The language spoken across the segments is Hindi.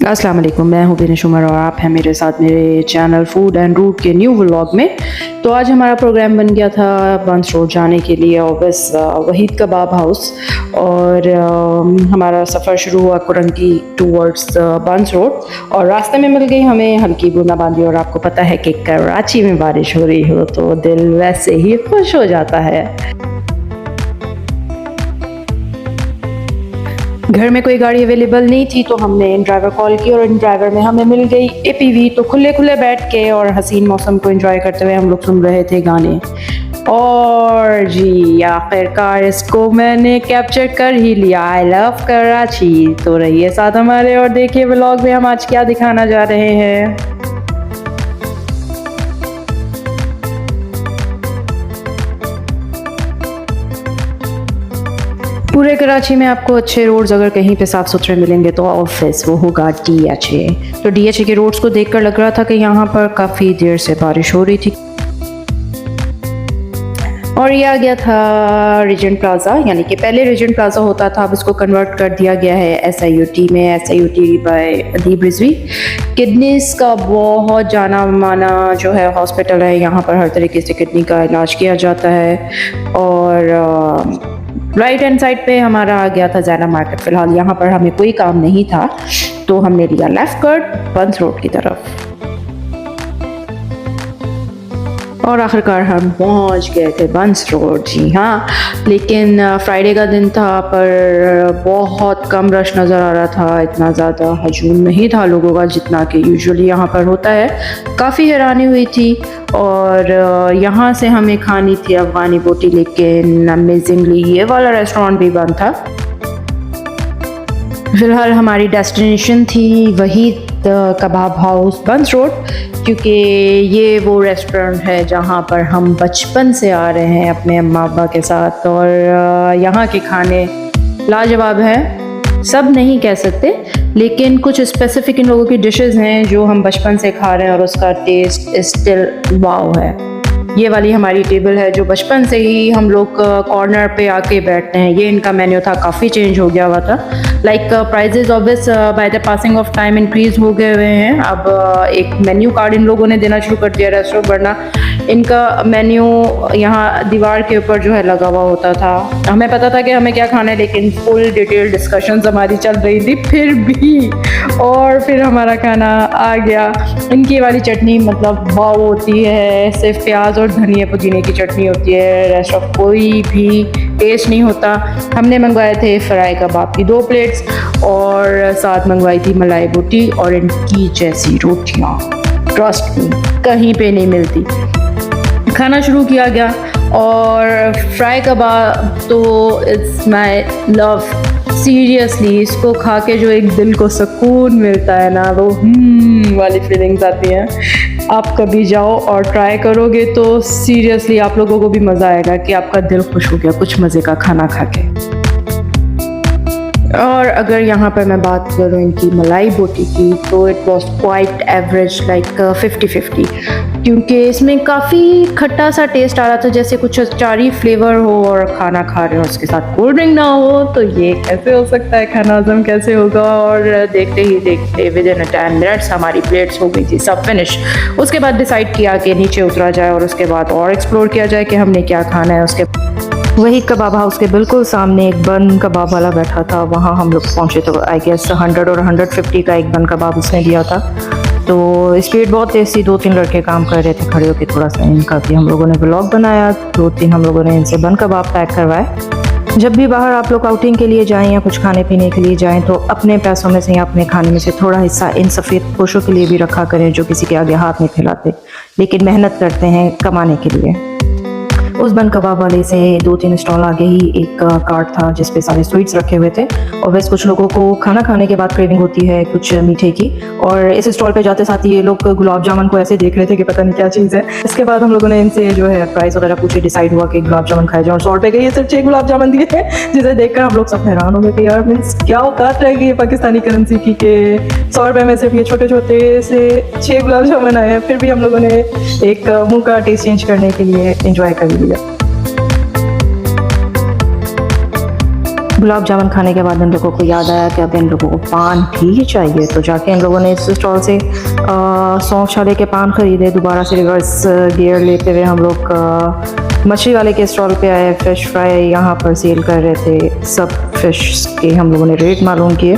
अस्सलाम वालेकुम, मैं हूँ बिनिश उमर और आप हैं मेरे साथ मेरे चैनल फूड एंड रूट के न्यू व्लॉग में। तो आज हमारा प्रोग्राम बन गया था बंस रोड जाने के लिए और बस वहीद कबाब हाउस। और हमारा सफ़र शुरू हुआ कुरंकी टूवर्ड्स बंस रोड और रास्ते में मिल गई हमें हल्की बूंदाबांदी। और आपको पता है कि कराची में बारिश हो रही हो तो दिल वैसे ही खुश हो जाता है। घर में कोई गाड़ी अवेलेबल नहीं थी तो हमने इन ड्राइवर कॉल की और इन ड्राइवर में हमें मिल गई एपीवी। तो खुले खुले बैठ के और हसीन मौसम को एंजॉय करते हुए हम लोग सुन रहे थे गाने। और जी आखिरकार इसको मैंने कैप्चर कर ही लिया, आई लव कराची। तो रहिए साथ हमारे और देखिए व्लॉग में हम आज क्या दिखाना जा रहे हैं। पूरे कराची में आपको अच्छे रोड्स अगर कहीं पे साफ़ सुथरे मिलेंगे तो ऑब्वियस वो होगा डीएचए। तो डीएचए के रोड्स को देखकर लग रहा था कि यहाँ पर काफ़ी देर से बारिश हो रही थी। और ये आ गया था रीजेंट प्लाज़ा, यानी कि पहले रीजेंट प्लाज़ा होता था, अब इसको कन्वर्ट कर दिया गया है एसआईयूटी में, एसआईयूटी बाय अदीब रिजवी। किडनीज का बहुत जाना माना जो है हॉस्पिटल है, यहाँ पर हर तरीके से किडनी का इलाज किया जाता है। और राइट हैंड साइड पे हमारा आ गया था ज़ैना मार्केट। फ़िलहाल यहाँ पर हमें कोई काम नहीं था तो हमने लिया लेफ़्ट कट बंस रोड की तरफ। और आखिरकार हम पहुँच गए थे बंस रोड। जी हाँ, लेकिन फ्राइडे का दिन था पर बहुत कम रश नज़र आ रहा था, इतना ज़्यादा हजूम नहीं था लोगों का जितना कि यूजुअली यहाँ पर होता है। काफ़ी हैरानी हुई थी। और यहाँ से हमें खानी थी अफ़गानी बोटी, लेकिन अमेजिंगली ये वाला रेस्टोरेंट भी बंद था। फ़िलहाल हमारी डेस्टिनेशन थी वहीद कबाब हाउस बंस रोड, क्योंकि ये वो रेस्टोरेंट है जहाँ पर हम बचपन से आ रहे हैं अपने अम्मा अब्बा के साथ। और यहाँ के खाने लाजवाब हैं, सब नहीं कह सकते, लेकिन कुछ स्पेसिफिक इन लोगों की डिशेस हैं जो हम बचपन से खा रहे हैं और उसका टेस्ट स्टिल वाव है। ये वाली हमारी टेबल है जो बचपन से ही हम लोग कॉर्नर पे आके बैठते हैं। ये इनका मेन्यू था, काफ़ी चेंज हो गया हुआ था। Like prices obvious by the passing of time increase हो गए हुए हैं। अब एक मेन्यू कार्ड इन लोगों ने देना शुरू कर दिया रेस्टोरेंट, वरना इनका मेन्यू यहाँ दीवार के ऊपर जो है लगा हुआ होता था। हमें पता था कि हमें क्या खाना है, लेकिन फुल डिटेल डिस्कशंस हमारी चल रही थी फिर भी। और फिर हमारा खाना आ गया। इनकी वाली चटनी मतलब वाव होती है, सिर्फ प्याज और धनिया पुदीने की चटनी होती है, रेस्ट ऑफ कोई भी टेस्ट नहीं होता। हमने मंगवाए थे फ्राई कबाब की 2 प्लेट्स और साथ मंगवाई थी मलाई बोटी और इनकी जैसी रोटियाँ ट्रस्ट मी कहीं पे नहीं मिलती। खाना शुरू किया गया और फ्राई कबाब तो इट्स माय लव। सीरियसली इसको खा के जो एक दिल को सुकून मिलता है ना, वो वाली फीलिंग्स आती हैं। आप कभी जाओ और ट्राई करोगे तो सीरियसली आप लोगों को भी मज़ा आएगा कि आपका दिल खुश हो गया कुछ मज़े का खाना खा के। और अगर यहाँ पर मैं बात करूँ इनकी मलाई बोटी की तो it was quite average, like 50-50, क्योंकि इसमें काफ़ी खट्टा सा टेस्ट आ रहा था, जैसे कुछ अचारी फ्लेवर हो और खाना खा रहे हो उसके साथ कोल्ड ड्रिंक ना हो तो ये कैसे हो सकता है, खाना हजम कैसे होगा। और देखते ही देखते विद इन 10 मिनट्स हमारी प्लेट्स हो गई थी सब फिनिश। उसके बाद डिसाइड किया कि नीचे उतरा जाए और उसके बाद और एक्सप्लोर किया जाए कि हमने क्या खाना है। उसके वही कबाब हाउस के बिल्कुल सामने एक बन कबाब वाला बैठा था, वहाँ हम लोग पहुँचे तो आई गेस 100 और 150 का एक बन कबाब उसने दिया था। तो स्पीड बहुत तेज़ थी, 2-3 लड़के काम कर रहे थे खड़े होकर, थोड़ा सा इनका भी हम लोगों ने ब्लॉग बनाया, 2-3 हम लोगों ने इनसे बन कबाब पैक करवाए। जब भी बाहर आप लोग आउटिंग के लिए जाएं या कुछ खाने पीने के लिए जाएं तो अपने पैसों में से या अपने खाने में से थोड़ा हिस्सा इन सफ़ेद पोशों के लिए भी रखा करें जो किसी के आगे हाथ नहीं फैलाते लेकिन मेहनत करते हैं कमाने के लिए। उस बन कबाब वाले से 2-3 स्टॉल आगे ही एक कार्ट था जिसपे सारे स्वीट्स रखे हुए थे। और वैसे कुछ लोगों को खाना खाने के बाद क्रेविंग होती है कुछ मीठे की, और इस स्टॉल पे जाते साथ ही ये लोग गुलाब जामुन को ऐसे देख रहे थे कि पता नहीं क्या चीज़ है। इसके बाद हम लोगों ने इनसे जो है प्राइस वगैरह पूछे, डिसाइड हुआ कि गुलाब जामुन खाए जाए। और 100 रुपये के ये सिर्फ 6 गुलाब जामुन दिए थे, जिसे देखकर हम लोग सब हैरान हो गए कि यार मीन्स क्या औकात रहेगी पाकिस्तानी करेंसी की के 100 रुपये में सिर्फ ये छोटे छोटे से 6 गुलाब जामुन आए। फिर भी हम लोगों ने एक मुँह का टेस्ट चेंज करने के लिए इंजॉय कर लिया। गुलाब जामुन खाने के बाद इन लोगों को याद आया कि अब इन लोगों को पान भी चाहिए, तो जाके इन लोगों ने इस स्टॉल से सौंफ छाले के पान ख़रीदे। दोबारा से रिवर्स गियर लेते हुए हम लोग मछली वाले के स्टॉल पे आए। फ़िश फ्राई यहाँ पर सेल कर रहे थे। सब फ़िश के हम लोगों ने रेट मालूम किए।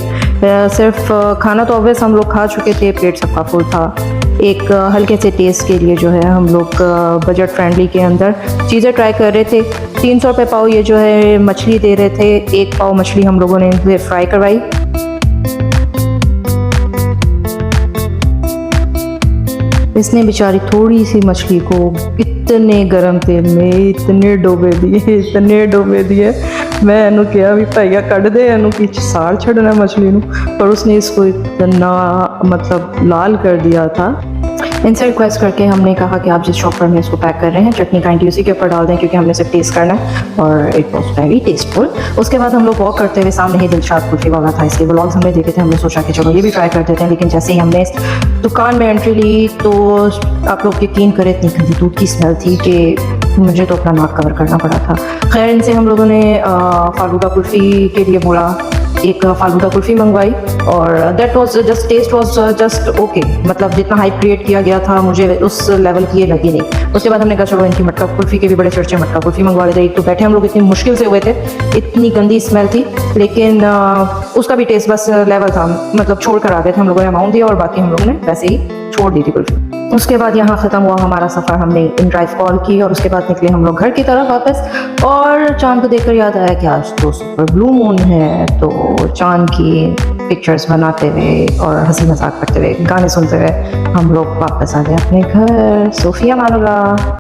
सिर्फ खाना तो ऑब्वियस हम लोग खा चुके थे, पेट सबका फुल था। एक हल्के से टेस्ट के लिए जो है हम लोग बजट फ्रेंडली के अंदर चीज़ें ट्राई कर रहे थे। 300 रुपये पाव ये जो है मछली दे रहे थे। एक पाव मछली हम लोगों ने फ्राई करवाई। इसने बेचारी थोड़ी सी मछली को इतने गर्म तेल में इतने डोबे दिए। मैं इनू कहा भी भैया कट दे इनू कि साड़ छड़ना मछली नू, पर उसने इसको इतना मतलब लाल कर दिया था। इनसे रिक्वेस्ट करके हमने कहा कि आप जिस शॉप पर में इसको पैक कर रहे हैं चटनी काइंडली उसी के ऊपर डाल दें, क्योंकि हमने सिर्फ टेस्ट करना है। और इट वॉज वेरी टेस्टफुल। उसके बाद हम लोग वॉक करते हुए सामने ही दिलशाद कुल्फी वाला था, इसके व्लॉग्स हमने देखे थे। हमने सोचा कि चलो ये भी ट्राई कर देते हैं, लेकिन जैसे ही हमने इस दुकान में एंट्री ली तो आप लोग यकीन करें इतनी गंदी दूध की स्मेल थी कि मुझे तो अपना नाक कवर करना पड़ा था। खैर इनसे हम लोगों ने फालूदा कुल्फ़ी के लिए बोला, एक फालूदा कुल्फ़ी मंगवाई और that was just taste was just okay. मतलब जितना हाइप क्रिएट किया गया था मुझे उस लेवल की ये लगी नहीं। उसके बाद हमने कहा चलो इनकी मटका कुल्फ़ी के भी बड़े चर्चे, मटका कुल्फ़ी मंगवा लेते। एक तो बैठे हम लोग इतनी मुश्किल से हुए थे, इतनी गंदी स्मेल थी, लेकिन उसका भी टेस्ट बस लेवल था। मतलब छोड़ कर आ गए थे हम लोगों ने, अमाउंट दिया और बाकी हम लोगों ने वैसे ही छोड़ दी थी कुल्फ़ी। उसके बाद यहाँ ख़त्म हुआ हमारा सफ़र। हमने इन ड्राइव कॉल की और उसके बाद निकले हम लोग घर की तरफ वापस। और चांद को देखकर याद आया कि आज तो सुपर ब्लू मून है, तो चांद की पिक्चर्स बनाते हुए और हंसी मजाक करते हुए गाने सुनते हुए हम लोग वापस आ गए अपने घर। सोफिया मानुल्लाह।